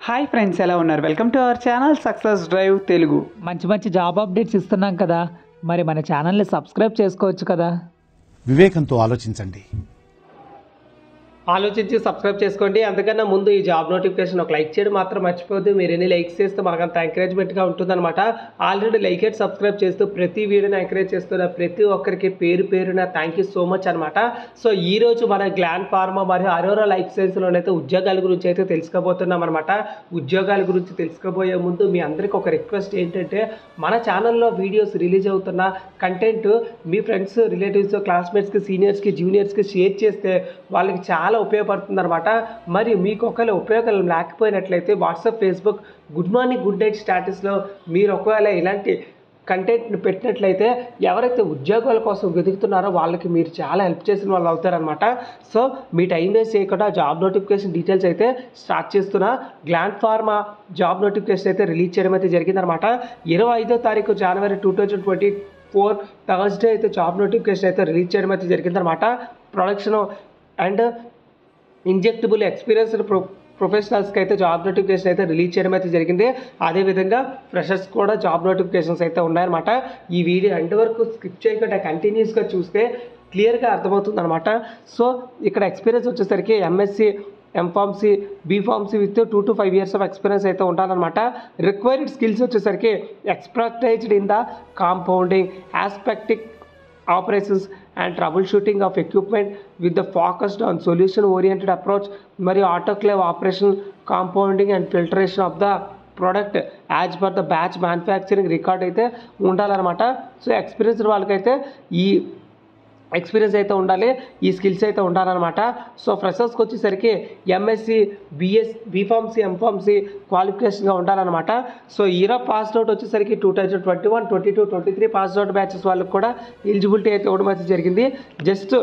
Hi friends, ఎలా ఉన్నారు? Welcome to our channel success drive Telugu. మంచి జాబ్ అప్డేట్స్ ఇస్తున్నాం కదా, మరి మన ఛానల్ని సబ్స్క్రైబ్ చేసుకోవచ్చు కదా. వివేకంతో ఆలోచించండి. ఆలోచించి సబ్స్క్రైబ్ చేసుకోండి. అందుకన్నా ముందు ఈ జాబ్ నోటిఫికేషన్ ఒక లైక్ చేయడం మాత్రం మర్చిపోద్దు. మీరు ఎన్ని లైక్స్ చేస్తే మాకు అంత ఎంకరేజ్మెంట్గా ఉంటుందన్నమాట. ఆల్రెడీ లైక్ అండ్ సబ్స్క్రైబ్ చేస్తూ ప్రతి వీడియోని ఎంకరేజ్ చేస్తున్న ప్రతి ఒక్కరికి పేరు పేరున థ్యాంక్ యూ సో మచ్ అనమాట. సో ఈ రోజు మన గ్లాండ్ ఫార్మా మరియు అరోరా లైఫ్ సైన్స్లోనైతే ఉద్యోగాల గురించి అయితే తెలుసుకోబోతున్నాం అనమాట. ఉద్యోగాల గురించి తెలుసుకోబోయే ముందు మీ అందరికీ ఒక రిక్వెస్ట్ ఏంటంటే, మన ఛానల్లో వీడియోస్ రిలీజ్ అవుతున్న కంటెంట్ మీ ఫ్రెండ్స్, రిలేటివ్స్, క్లాస్మేట్స్కి, సీనియర్స్కి, జూనియర్స్కి షేర్ చేస్తే వాళ్ళకి చాలా ఉపయోగపడుతుంది అనమాట. మరి మీకు ఒకవేళ ఉపయోగాలు లేకపోయినట్లయితే WhatsApp, Facebook good morning good night స్టాటస్లో మీరు ఒకవేళ ఇలాంటి కంటెంట్ని పెట్టినట్లయితే ఎవరైతే ఉద్యోగాల కోసం వెతుకుతున్నారో వాళ్ళకి మీరు చాలా హెల్ప్ చేసిన వాళ్ళు అవుతారనమాట. సో మీ టైం వేస్ట్ చేయకుండా జాబ్ నోటిఫికేషన్ డీటెయిల్స్ అయితే స్టార్ట్ చేస్తున్నా. గ్లాండ్ ఫార్మా జాబ్ నోటిఫికేషన్ అయితే రిలీజ్ చేయడం అయితే జరిగిందనమాట. 25వ తారీఖు జనవరి 2024 థర్స్డే అయితే జాబ్ నోటిఫికేషన్ అయితే రిలీజ్ చేయడం అయితే జరిగిందనమాట. ప్రొడక్షన్ అండ్ ఇంజెక్టబుల్ ఎక్స్పీరియన్స్డ్ ప్రొఫెషనల్స్కి అయితే జాబ్ నోటిఫికేషన్ అయితే రిలీజ్ చేయడం అయితే జరిగింది. అదేవిధంగా ఫ్రెషర్స్ కూడా జాబ్ నోటిఫికేషన్స్ అయితే ఉన్నాయన్నమాట. ఈ వీడియో ఎండ్ వరకు స్కిప్ చేయకుండా కంటిన్యూస్గా చూస్తే క్లియర్గా అర్థమవుతుంది అనమాట. సో ఇక్కడ ఎక్స్పీరియన్స్ వచ్చేసరికి MSc, M pharmacy, B pharmacy with 2 to 5 years of experience అయితే ఉండాలన్నమాట. రిక్వైర్డ్ స్కిల్స్ వచ్చేసరికి expertised in the compounding, aseptic operations and troubleshooting of equipment with the focused on solution oriented approach మరియు autoclave operation, compounding and filtration of the product as per the batch manufacturing record అయితే ఉండాలన్నమాట. So experience వాళ్ళకైతే ఈ experience అయితే ఉండాలి, ఈ skills అయితే ఉండాలన్నమాట. సో ఫ్రెషర్స్కి వచ్చేసరికి ఎంఎస్సి, బీఫార్మసీ, ఎంఫార్మసీ క్వాలిఫికేషన్గా ఉండాలన్నమాట. So year of pass out వచ్చేసరికి 2021, 22, 23 పాస్ అవుట్ బ్యాచెస్ వాళ్ళకి కూడా ఎలిజిబిలిటీ అయితే ఇవ్వడం అయితే జరిగింది. జస్ట్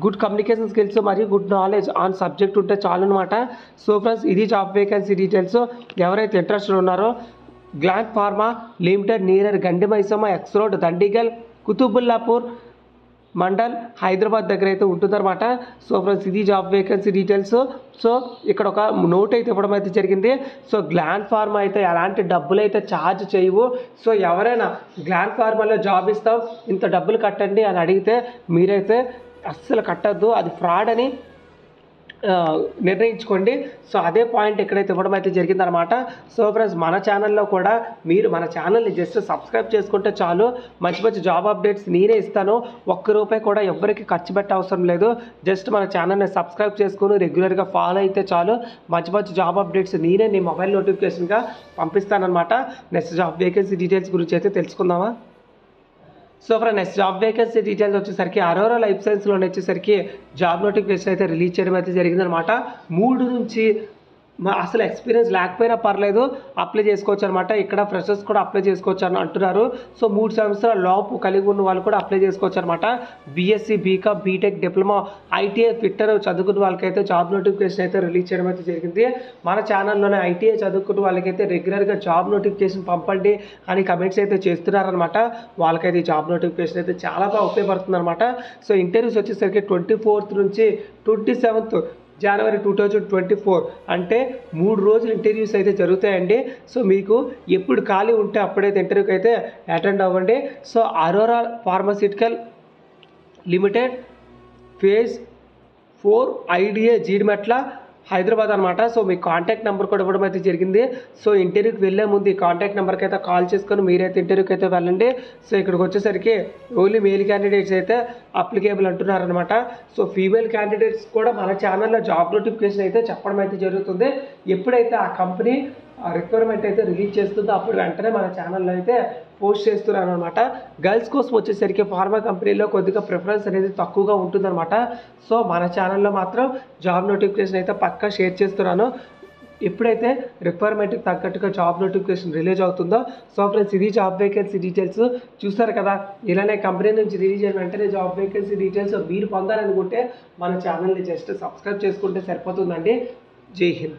గుడ్ కమ్యూనికేషన్ స్కిల్స్ మరియు గుడ్ నాలెడ్జ్ ఆన్ సబ్జెక్ట్ ఉంటే చాలు అనమాట. సో ఫ్రెండ్స్, ఇది జాబ్ వేకెన్సీ డీటెయిల్స్. ఎవరైతే ఇంట్రెస్టెడ్ ఉన్నారో గ్లాండ్ ఫార్మా లిమిటెడ్ నియర్ గండి మైసమ్మ, ఎక్స్ రోడ్, దండిగల్, కుతుబుల్లాపూర్ మండల్, హైదరాబాద్ దగ్గర అయితే ఉంటుందన్నమాట. సో ఫ్రెండ్స్, ఇది జాబ్ వేకెన్సీ డీటెయిల్స్. సో ఇక్కడ ఒక నోట్ అయితే ఇవ్వడం అయితే జరిగింది. సో గ్లాండ్ ఫార్మా అయితే ఎలాంటి డబ్బులు అయితే ఛార్జ్ చేయవు. సో ఎవరైనా గ్లాండ్ ఫార్మాలో జాబ్ ఇస్తాం, ఇంత డబ్బులు కట్టండి అని అడిగితే మీరైతే అస్సలు కట్టద్దు, అది ఫ్రాడ్ అని నిర్ణయించుకోండి. సో అదే పాయింట్ ఎక్కడైతే ఇవ్వడం అయితే జరిగిందనమాట. సో ఫ్రెండ్స్, మన ఛానల్లో కూడా మీరు మన ఛానల్ని జస్ట్ సబ్స్క్రైబ్ చేసుకుంటే చాలు. మంచి జాబ్ అప్డేట్స్ నేనే ఇస్తాను. ₹1 కూడా ఎవరికి ఖర్చు పెట్టే అవసరం లేదు. జస్ట్ మన ఛానల్ని సబ్స్క్రైబ్ చేసుకుని రెగ్యులర్గా ఫాలో అయితే చాలు. మంచి జాబ్ అప్డేట్స్ నేనే నీ మొబైల్ నోటిఫికేషన్గా పంపిస్తానమాట. నెక్స్ట్ జాబ్ వేకెన్సీ డీటెయిల్స్ గురించి అయితే తెలుసుకుందామా. So friend, next job vacancy details వచ్చేసరికి అరోరా లైఫ్ సైన్స్లో వచ్చేసరికి జాబ్ నోటిఫికేషన్ అయితే రిలీజ్ చేయడం అయితే జరిగిందనమాట. 3 నుంచి అసలు ఎక్స్పీరియన్స్ లేకపోయినా పర్లేదు, అప్లై చేసుకోవచ్చు అనమాట. ఇక్కడ ఫ్రెషర్స్ కూడా అప్లై చేసుకోవచ్చు అని అంటున్నారు. సో 3 సంవత్సరాల లోపు కలిగి ఉన్న వాళ్ళు కూడా అప్లై చేసుకోవచ్చు అనమాట. BSc, BCom, BTech, diploma, ITI fitter చదువుకున్న వాళ్ళకైతే జాబ్ నోటిఫికేషన్ అయితే రిలీజ్ చేయడం అయితే జరిగింది. మన ఛానల్లోనే ఐటీఐ చదువుకున్న వాళ్ళకైతే రెగ్యులర్గా జాబ్ నోటిఫికేషన్ పంపండి అని కమెంట్స్ అయితే చేస్తున్నారనమాట. వాళ్ళకైతే ఈ జాబ్ నోటిఫికేషన్ అయితే చాలా బాగా ఉపయోగపడుతుంది అనమాట. సో ఇంటర్వ్యూస్ వచ్చేసరికి 24th నుంచి 27th జనవరి 2024 అంటే 3 రోజులు ఇంటర్వ్యూస్ అయితే జరుగుతాయండి. సో మీకు ఎప్పుడు ఖాళీ ఉంటే అప్పుడైతే ఇంటర్వ్యూకి అయితే అటెండ్ అవ్వండి. So Aurora Pharmaceutical Limited, phase 4, IDA, Jeedimetla, Hyderabad అనమాట. సో మీ కాంటాక్ట్ నెంబర్ కూడా ఇవ్వడం అయితే జరిగింది. సో ఇంటర్వ్యూకి వెళ్ళే ముందు ఈ కాంటాక్ట్ నెంబర్కి అయితే కాల్ చేసుకొని మీరైతే ఇంటర్వ్యూకి అయితే వెళ్ళండి. సో ఇక్కడికి వచ్చేసరికి ఓన్లీ మేల్ క్యాండిడేట్స్ అయితే అప్లికేబుల్ అంటున్నారనమాట. సో ఫీమేల్ క్యాండిడేట్స్ కూడా మన ఛానల్లో జాబ్ నోటిఫికేషన్ అయితే చెప్పడం అయితే జరుగుతుంది. ఎప్పుడైతే ఆ కంపెనీ రిక్వైర్మెంట్ అయితే రిలీజ్ చేస్తుందో అప్పుడు వెంటనే మన ఛానల్లో అయితే పోస్ట్ చేస్తున్నాను అనమాట. గర్ల్స్ కోసం వచ్చేసరికి ఫార్మా కంపెనీలో కొద్దిగా ప్రిఫరెన్స్ అనేది తక్కువగా ఉంటుందన్నమాట. సో మన ఛానల్లో మాత్రం జాబ్ నోటిఫికేషన్ అయితే పక్కా షేర్ చేస్తున్నాను. ఎప్పుడైతే రిక్వైర్మెంట్కి తగ్గట్టుగా జాబ్ నోటిఫికేషన్ రిలీజ్ అవుతుందో. సో ఫ్రెండ్స్, ఇది జాబ్ వేకెన్సీ డీటెయిల్స్. చూస్తారు కదా, ఇలానే కంపెనీ నుంచి రిలీజ్ అయిన వెంటనే జాబ్ వేకెన్సీ డీటెయిల్స్ మీరు పొందాలనుకుంటే మన ఛానల్ని జస్ట్ సబ్స్క్రైబ్ చేసుకుంటే సరిపోతుందండి. జై హింద్.